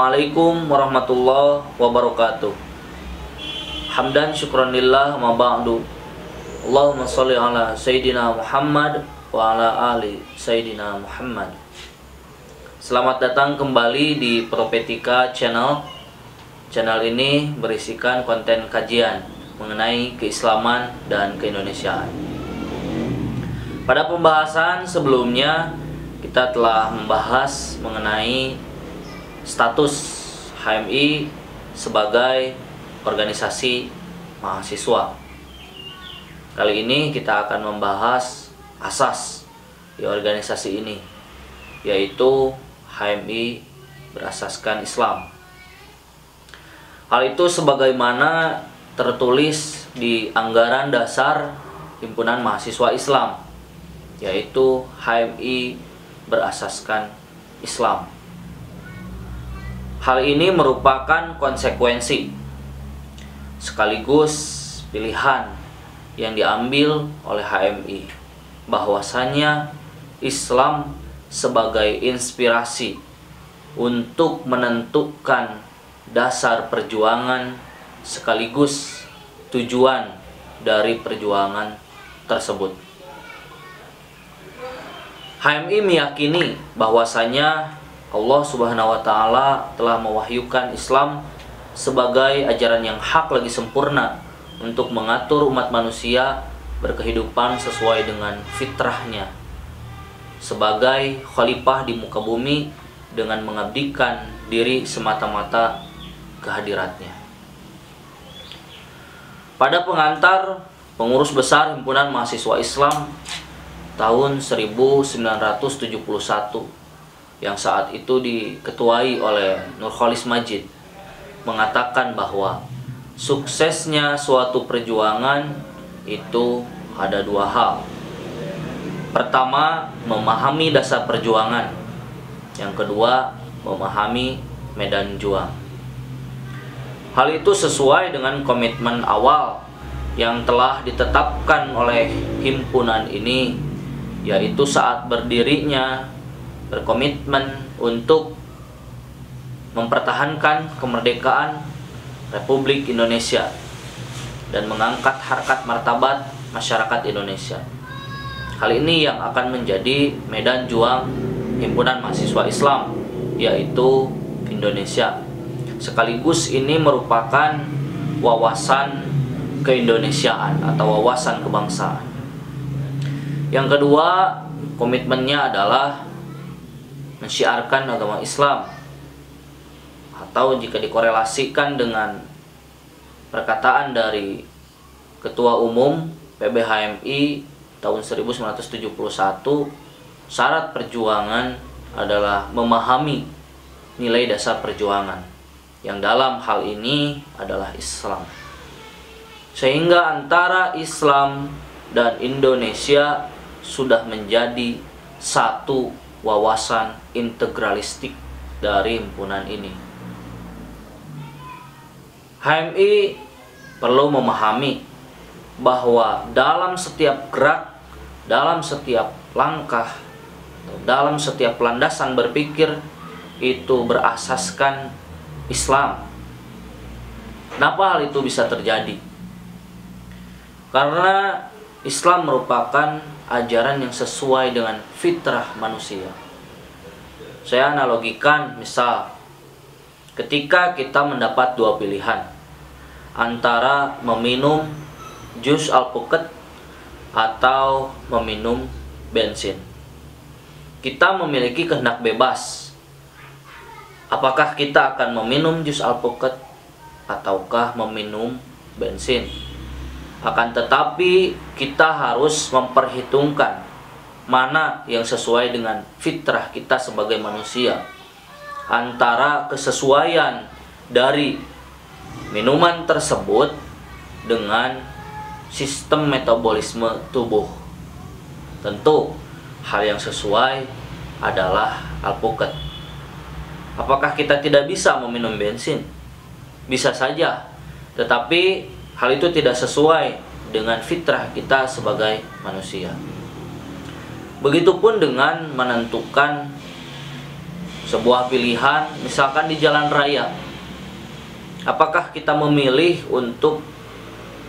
Assalamualaikum warahmatullahi wabarakatuh. Hamdan syukran lillah ma ba'du. Allahumma sholli ala Sayyidina Muhammad wa ala ali Sayyidina Muhammad. Selamat datang kembali di Propetika Channel. Channel ini berisikan konten kajian mengenai keislaman dan keindonesiaan. Pada pembahasan sebelumnya kita telah membahas mengenai status HMI sebagai organisasi mahasiswa. Kali ini kita akan membahas asas di organisasi ini, yaitu HMI berasaskan Islam. Hal itu sebagaimana tertulis di anggaran dasar Himpunan Mahasiswa Islam, yaitu HMI berasaskan Islam. Hal ini merupakan konsekuensi sekaligus pilihan yang diambil oleh HMI, bahwasanya Islam sebagai inspirasi untuk menentukan dasar perjuangan sekaligus tujuan dari perjuangan tersebut. HMI meyakini bahwasanya Allah Subhanahu wa Ta'ala telah mewahyukan Islam sebagai ajaran yang hak lagi sempurna untuk mengatur umat manusia berkehidupan sesuai dengan fitrahnya sebagai khalifah di muka bumi dengan mengabdikan diri semata-mata kehadiratnya. Pada pengantar pengurus besar Himpunan Mahasiswa Islam tahun 1971 yang saat itu diketuai oleh Nurholis Majid mengatakan bahwa suksesnya suatu perjuangan itu ada dua hal. Pertama, memahami dasar perjuangan. Yang kedua, memahami medan juang. Hal itu sesuai dengan komitmen awal yang telah ditetapkan oleh himpunan ini, yaitu saat berdirinya berkomitmen untuk mempertahankan kemerdekaan Republik Indonesia dan mengangkat harkat martabat masyarakat Indonesia. Hal ini yang akan menjadi medan juang Himpunan Mahasiswa Islam, yaitu Indonesia. Sekaligus ini merupakan wawasan keindonesiaan atau wawasan kebangsaan. Yang kedua, komitmennya adalah mensyiarkan agama Islam, atau jika dikorelasikan dengan perkataan dari Ketua Umum PBHMI tahun 1971, syarat perjuangan adalah memahami nilai dasar perjuangan, yang dalam hal ini adalah Islam. Sehingga antara Islam dan Indonesia sudah menjadi satu wawasan integralistik dari himpunan ini. HMI perlu memahami bahwa dalam setiap gerak, dalam setiap langkah, dalam setiap landasan berpikir itu berasaskan Islam. Kenapa hal itu bisa terjadi? Karena Islam merupakan ajaran yang sesuai dengan fitrah manusia. Saya analogikan, misal ketika kita mendapat dua pilihan antara meminum jus alpukat atau meminum bensin. Kita memiliki kehendak bebas. Apakah kita akan meminum jus alpukat ataukah meminum bensin? Akan tetapi kita harus memperhitungkan mana yang sesuai dengan fitrah kita sebagai manusia, antara kesesuaian dari minuman tersebut dengan sistem metabolisme tubuh. Tentu hal yang sesuai adalah alpukat. Apakah kita tidak bisa meminum bensin? Bisa saja, tetapi hal itu tidak sesuai dengan fitrah kita sebagai manusia. Begitupun dengan menentukan sebuah pilihan, misalkan di jalan raya. Apakah kita memilih untuk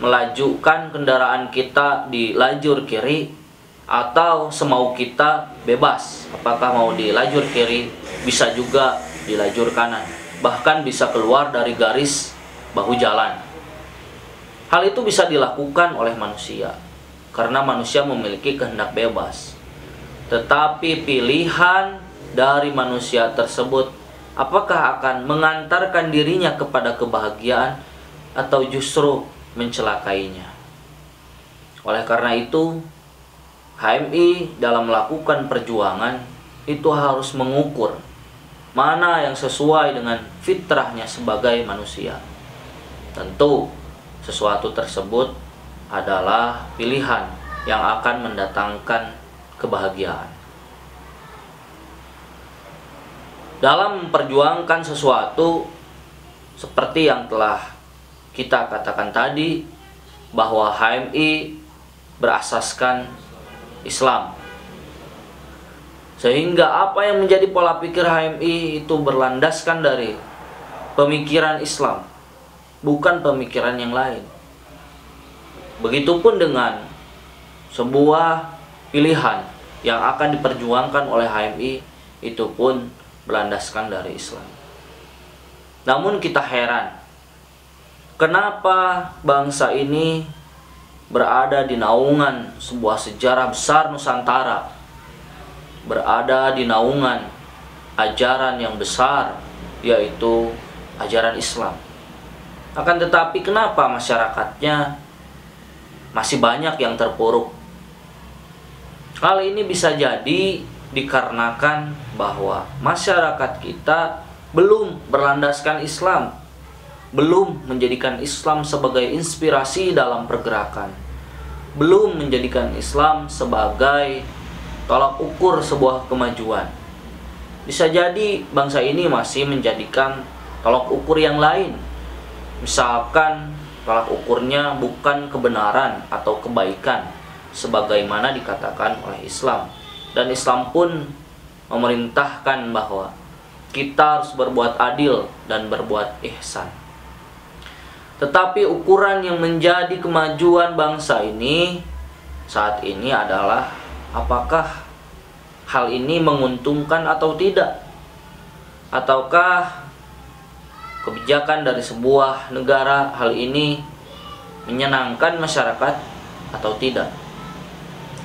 melajukan kendaraan kita di lajur kiri atau semau kita bebas? Apakah mau di lajur kiri, bisa juga di lajur kanan, bahkan bisa keluar dari garis bahu jalan. Hal itu bisa dilakukan oleh manusia karena manusia memiliki kehendak bebas. Tetapi pilihan dari manusia tersebut apakah akan mengantarkan dirinya kepada kebahagiaan atau justru mencelakainya? Oleh karena itu, HMI dalam melakukan perjuangan itu harus mengukur mana yang sesuai dengan fitrahnya sebagai manusia. Tentu, sesuatu tersebut adalah pilihan yang akan mendatangkan kebahagiaan. Dalam memperjuangkan sesuatu, seperti yang telah kita katakan tadi, bahwa HMI berasaskan Islam, sehingga apa yang menjadi pola pikir HMI itu berlandaskan dari pemikiran Islam, bukan pemikiran yang lain. Begitupun dengan sebuah pilihan yang akan diperjuangkan oleh HMI, itu pun berlandaskan dari Islam. Namun kita heran, kenapa bangsa ini berada di naungan sebuah sejarah besar Nusantara, berada di naungan ajaran yang besar, yaitu ajaran Islam. Akan tetapi kenapa masyarakatnya masih banyak yang terpuruk? Hal ini bisa jadi dikarenakan bahwa masyarakat kita belum berlandaskan Islam, belum menjadikan Islam sebagai inspirasi dalam pergerakan, belum menjadikan Islam sebagai tolak ukur sebuah kemajuan. Bisa jadi bangsa ini masih menjadikan tolak ukur yang lain. Misalkan tolak ukurnya bukan kebenaran atau kebaikan sebagaimana dikatakan oleh Islam. Dan Islam pun memerintahkan bahwa kita harus berbuat adil dan berbuat ihsan. Tetapi ukuran yang menjadi kemajuan bangsa ini saat ini adalah apakah hal ini menguntungkan atau tidak? Ataukah kebijakan dari sebuah negara hal ini menyenangkan masyarakat atau tidak?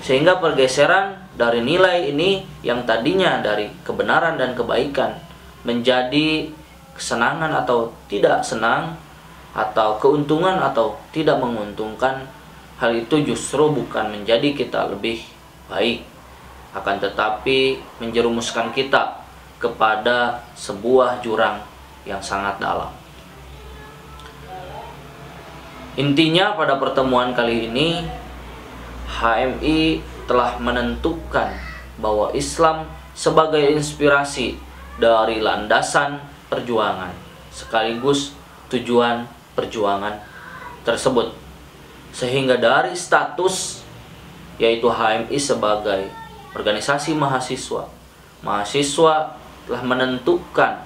Sehingga pergeseran dari nilai ini yang tadinya dari kebenaran dan kebaikan menjadi kesenangan atau tidak senang, atau keuntungan atau tidak menguntungkan. Hal itu justru bukan menjadi kita lebih baik, akan tetapi menjerumuskan kita kepada sebuah jurang yang sangat dalam. Intinya pada pertemuan kali ini, HMI telah menentukan bahwa Islam sebagai inspirasi dari landasan perjuangan sekaligus tujuan perjuangan tersebut, sehingga dari status yaitu HMI sebagai organisasi mahasiswa, mahasiswa telah menentukan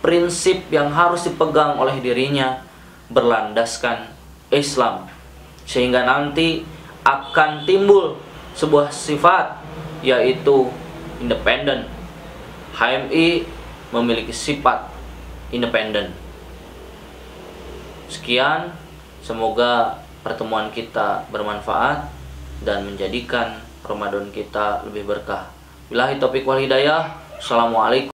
prinsip yang harus dipegang oleh dirinya berlandaskan Islam, sehingga nanti akan timbul sebuah sifat yaitu independen. HMI memiliki sifat independen. Sekian, semoga pertemuan kita bermanfaat dan menjadikan Ramadan kita lebih berkah. Billahi taufiq wal hidayah. Assalamualaikum.